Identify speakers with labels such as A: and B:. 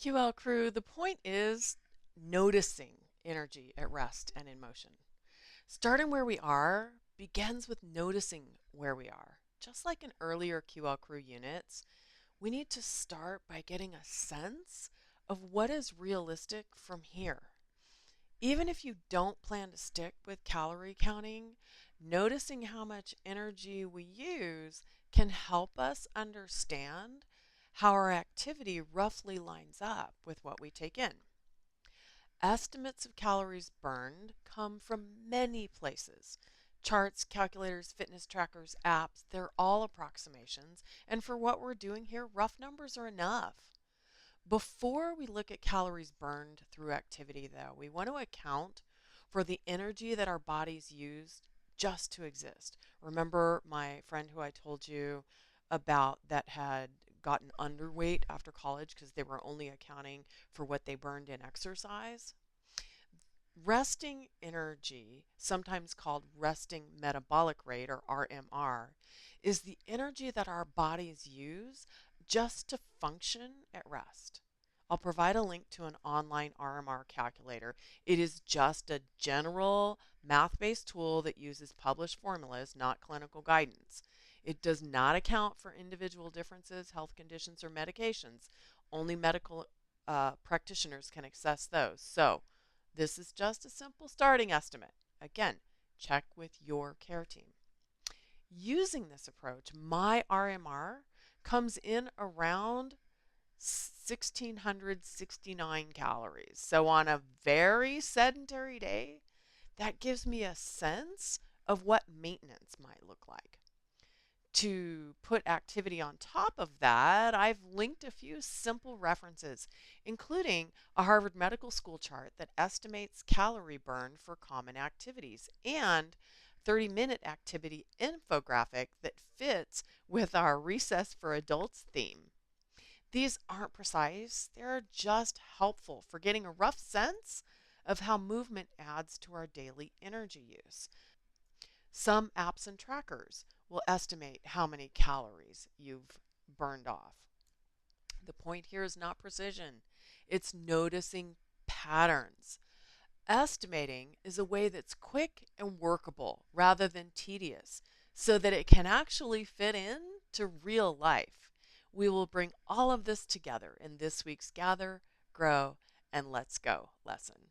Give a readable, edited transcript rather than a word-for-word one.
A: QL crew, the point is noticing energy at rest and in motion. Starting where we are begins with noticing where we are. Just like in earlier QL crew units, we need to start by getting a sense of what is realistic from here. Even if you don't plan to stick with calorie counting, noticing how much energy we use can help us understand how our activity roughly lines up with what we take in. Estimates of calories burned come from many places. Charts, calculators, fitness trackers, apps, they're all approximations. And for what we're doing here, rough numbers are enough. Before we look at calories burned through activity, though, we want to account for the energy that our bodies use just to exist. Remember my friend who I told you about that had gotten underweight after college because they were only accounting for what they burned in exercise? Resting energy, sometimes called resting metabolic rate or RMR, is the energy that our bodies use just to function at rest. I'll provide a link to an online RMR calculator. It is just a general math based tool that uses published formulas, not clinical guidance. It does not account for individual differences, health conditions, or medications. Only medical practitioners can access those. So, this is just a simple starting estimate. Again, check with your care team. Using this approach, my RMR comes in around 1,669 calories. So on a very sedentary day, that gives me a sense of what maintenance might look like. To put activity on top of that, I've linked a few simple references, including a Harvard Medical School chart that estimates calorie burn for common activities and 30-minute activity infographic that fits with our Recess for Adults theme. These aren't precise, they're just helpful for getting a rough sense of how movement adds to our daily energy use. Some apps and trackers will estimate how many calories you've burned off. The point here is not precision, it's noticing patterns. Estimating is a way that's quick and workable rather than tedious so that it can actually fit in to real life. We will bring all of this together in this week's Gather, Grow, and Let's Go lesson.